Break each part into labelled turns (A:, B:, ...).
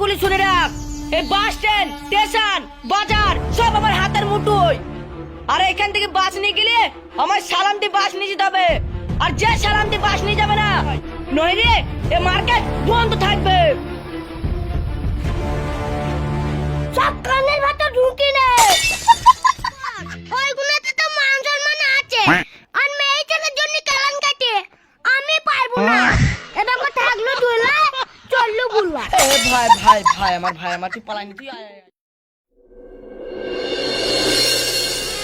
A: খুলি শুনে রাখ, এই বাস স্ট্যান্ড, স্টেশন, বাজার সব আমার হাতের মুঠোয়। আর এখান থেকে বাস নিয়ে গেলে আমার সালাম দিয়ে বাস নিয়ে যেতে হবে। আর যে সালাম দিয়ে বাস নিয়ে যাবে না, নইলে এ মার্কেট বন্ধ থাকবে।
B: সব কানের ভেতর ঢুকি নে। ওইগুলোতে তো মান সম্মান আছে, আর মেয়ে ছেলের জন্য কালান কাটে। আমি পারবো না, এটা আমার থাকলো দুলা, চললো বুলা।
A: এ ভাই ভাই ভাই আমার তুই পালাইনি, তুই আয় আয়।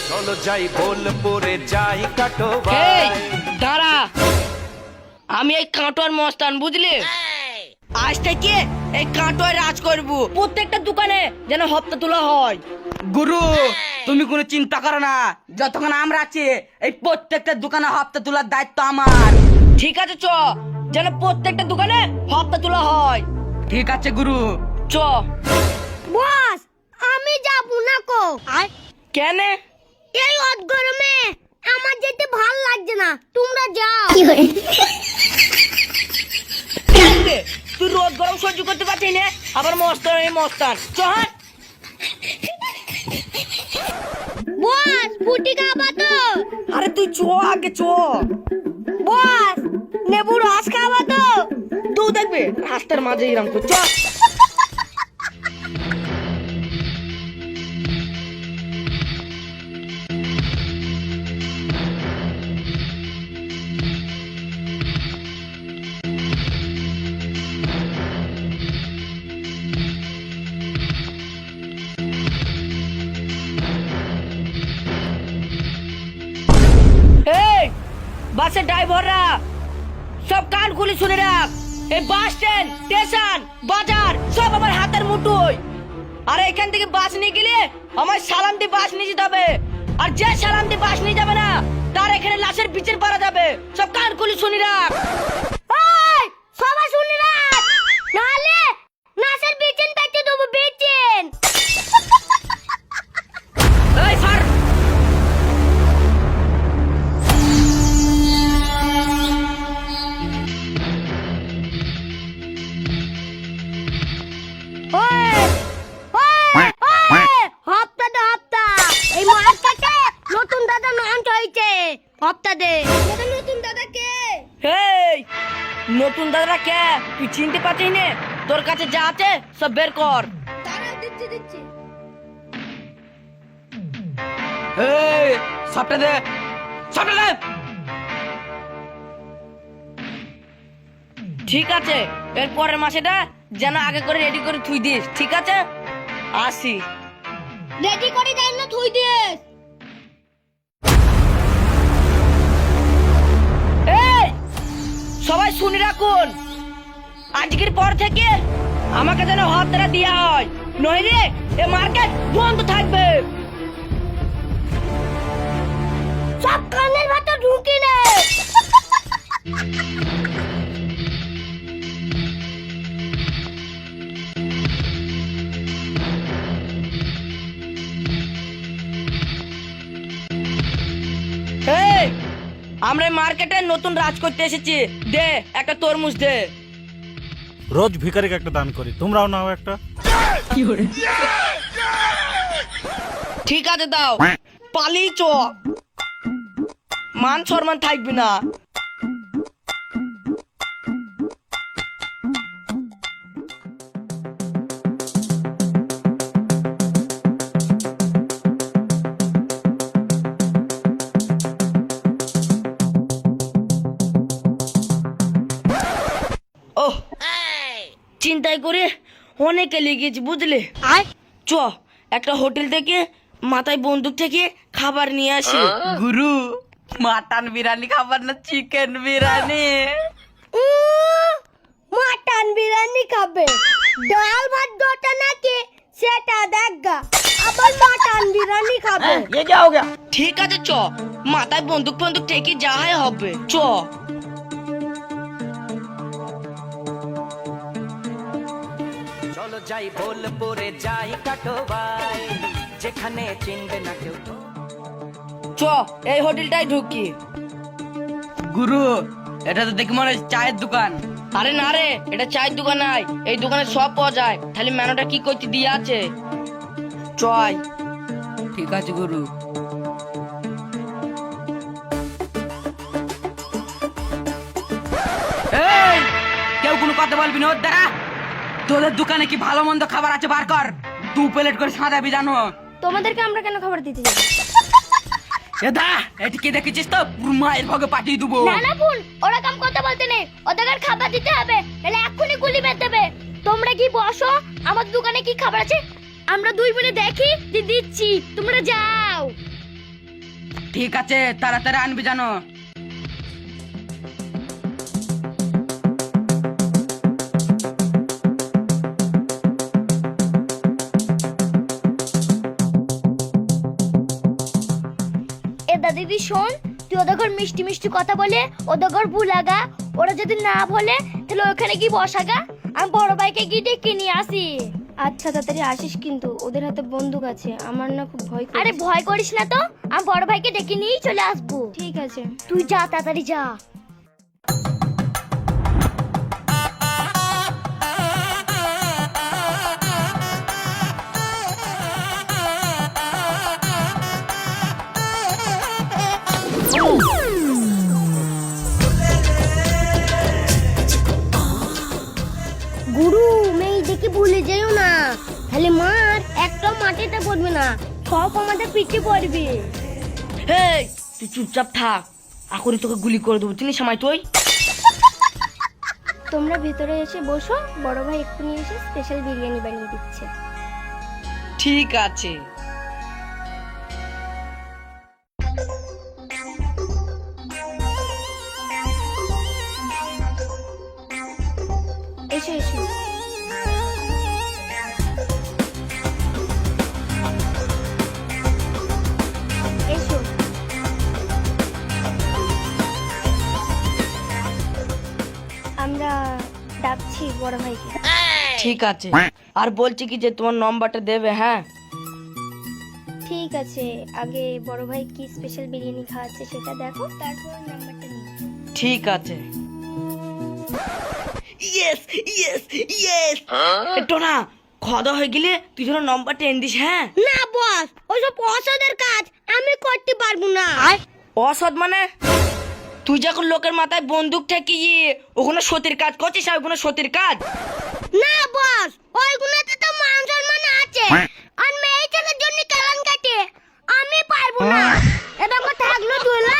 C: চলো যাই বোলপুরে যাই কাটো
A: এই দাঁড়া, আমি এই কাটোয়ার মস্তান, বুঝলি? আজ থেকে এই কাটোয় রাজ করব, প্রত্যেকটা দোকানে যেন হপ্তা তোলা হয়।
D: গুরু তুমি কোনো চিন্তা করো না, যতক্ষণ আমরা আছি এই প্রত্যেকটা দোকানে হপ্তা তোলার দায়িত্ব আমার।
A: ঠিক আছে চ, যেন প্রত্যেকটা দোকানে হপ্তা তোলা হয়।
D: ঠিক আছে গুরু।
A: চ।
B: বস, আমি যাবো না কো।
A: কেন?
B: এই অত গরমে আমার যেতে ভাল লাগছে না, তোমরা যাও।
A: তুই রোদ গরম সহ্য করতে পারছিস না, আবার মস্তান এই মস্তান। চ হাট।
B: বস, ফুটি খাবা তো?
A: আরে তুই চ আগে চ।
B: বস, নেবু রস খাবা তো?
A: তুই দেখবে রাস্তার মাঝে এরকম করে। চ। এই বাসের ড্রাইভাররা সব কান খুলে শুনে রাখ, এই বাস স্ট্যান্ড, স্টেশন, বাজার সব আমার হাতের মুঠোয়। আর এখান থেকে বাস নিয়ে গেলে আমার সালাম দিয়ে বাস নিয়ে যেতে হবে। আর যে সালাম দিয়ে বাস নিয়ে যাবে না, তার এখানে লাশের বিচার পারা যাবে। সব কান খুলে শুনে রাখ।
B: ওই, সবাই শুনে রাখ, নাহলে নাসের বেচেন পেতে দেবো, বেচেন।
A: এই স্যার,
B: হপ্তা দে হপ্তা, এই মার্কেটে নতুন দাদা লঞ্চ হয়েছে, হপ্তা দে। নতুন দাদা কে?
A: এই নতুন দাদা কে তুই চিনতে পারছিস না? তোর কাছে যা আছে সব বের কর।
B: তারা দিচ্ছি।
D: এই সবটা দে, সবটা দে।
A: ঠিক আছে, এর পরের মাসেটা যেন আগে করে রেডি করে থুই দিস, ঠিক আছে? আসি।
B: রেডি করে দেন না, থুই দিস।
A: এই সবাই শুনে রাখুন, আজকের পর থেকে আমাকে যেন হপ্তাটা দেওয়া হয়, নইলে এ মার্কেট বন্ধ থাকবে।
B: সব কানের ভেতর ঢুকি নে।
A: এই আমরা এই মার্কেটে নতুন রাজ করতে এসেছি, দে একটা তরমুজ দে।
E: রোজ ভিখারিকে একটা দান করি, তোমরাও নাও একটা।
A: ঠিক আছে দাও, পালিয়ে চ, মান সম্মান থাকবে না। ও চিন্তাই করে অনেকে লেগেছি, বুঝলে? চ একটা হোটেল থেকে মাথায় বন্দুক থেকে খাবার নিয়ে আসি।
D: গুরু মাটন বিরিয়ানি খাবার না চিকেন বিরিয়ানি?
B: মাটন বিরিয়ানি খাবে, ডাল ভাত দুটো নাকি সেটা দেখা, আবার মাটন বিরিয়ানি খাবে।
D: ये क्या हो गया?
A: ঠিক আছে চ, মাথায় বন্দুক বন্দুক থেকে যা হয় হবে। চ।
C: চলো যাই বোলপুরে যাই কাটো ভাই, যেখানে চিনবে না কেউ।
A: চ এই হোটেলটাই ঢুকি।
D: গুরু এটা তো দেখি মনে হয় চায়ের দোকান,
A: আরে না রে, এটা চায়ের দোকান নাই, এই দোকানে সব পাওয়া যায়। তাহলে মেনুটা কি করতে দিয়ে আছে? চয়।
D: ঠিক আছে গুরু। এই কেউ কোনো কথা বলবি না, ওর দ্বারা তোদের দোকানে কি ভালো মন্দ খাবার আছে বার কর। 2 প্লেট করে সাজাবি জানো।
B: তোমাদেরকে আমরা কেন খাবার দিতে যাবো?
D: এদা এটিকে দেখেছিস তো, পুরো মায়ের ভাগে পাঠিয়ে দেবো।
B: না না বোন, ওরা কাম কথা বলতে নেই, ওদের খাবার দিতে হবে, নাহলে এক্ষুনি গুলি মেরে দেবে। তোমরা কি বসো, আমার দোকানে কি খাবার আছে আমরা 2 বোনে দেখি যে দিচ্ছি, তোমরা যাও।
D: ঠিক আছে, তাড়াতাড়ি আনবি জানো।
B: এ দাদিদি শোন, তুই ওদের ঘর মিষ্টি মিষ্টি কথা বলে ওদের ঘর ভুলাগা। ওরা যদি না বলে তাহলে ওখানে কি বসাগা, আমি বড় ভাইকে গিয়ে ডেকে নিয়ে আসি।
F: আচ্ছা তাড়াতাড়ি আসিস, কিন্তু ওদের হাতে বন্দুক আছে, আমার না খুব ভয় করে।
B: আরে ভয় করিস না তো, আমি বড় ভাইকে ডেকে নিয়েই চলে আসবো।
F: ঠিক আছে।
B: তুই যা, তাড়াতাড়ি যা। গুরু মেয়ে দেখে ভুলে যাইও না, তাহলে মার একটা মাটিতে পড়বে না, সব আমাদের পিঠে পড়বে।
A: হেই, তুই চুপচাপ থাক, এখনই তোকে গুলি করে দেবো। চিনিস আমায় তুই?
F: তোমরা ভেতরে এসে বসো, বড় ভাই এক্ষুনি এসে স্পেশাল বিরিয়ানি বানিয়ে দিচ্ছে।
A: ঠিক আছে।
F: এসো এসো।
B: এসো।
F: আমরা ডাকছি বড় ভাইকে।
A: ঠিক আছে, আর বলছি কি যে তোমার নম্বরটা দেবে। হ্যাঁ
F: ঠিক আছে, আগে বড় ভাই কি স্পেশাল বিরিয়ানি খাওয়াচ্ছে সেটা দেখো, তারপর নাম্বারটা নিও।
A: ঠিক আছে। Yes yes yes. টোনা, খাওয়া হয়ে গেলে তুই যেন নম্বরটা এনে দিস। হ্যাঁ
B: না বস, ওইসব অসদের কাজ আমি করতে পারবো না।
A: অসৎ মানে? তুই যখন লোকের মাথায় বন্দুক ঠেকিয়ে ওখানে সতীর কাজ করছিস, আর ওখানে সতীর কাজ?
B: না বস, ওইগুলোতে তো মান সম্মান আছে, আর মেয়ে ছেলের জন্য কালান কাটে, আমি পারবো না। এটা কথা থাকলো দুলা,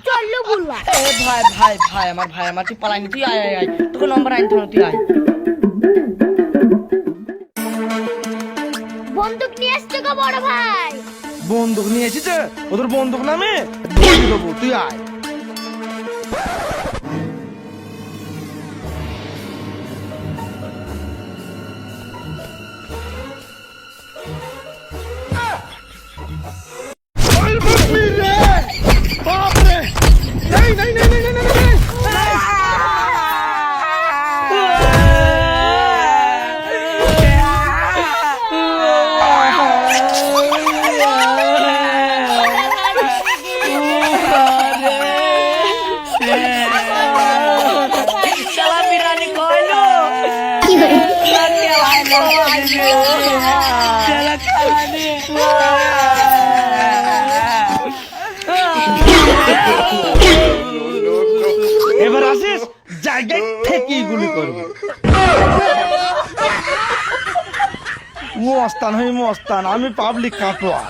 B: চললো বুলা।
A: এ ভাই ভাই ভাই আমার, ভাই আমার, তুই পালাইনি, তুই আয় আয় আয়, তোকে নম্বর আনতে হবে, তুই আয়।
B: বন্দুক নিয়ে এসছো গো বড় ভাই।
G: বন্দুক নিয়ে এসেছে, ওদের বন্দুক নামে দেবো, তুই আয়।
A: শালা বিরিয়ানি খাইলো।
G: এবার আসিস, জায়গায় থেকেই গুলি করবো। মস্তান হই মস্তান, আমি পাবলিক কাটোয়া।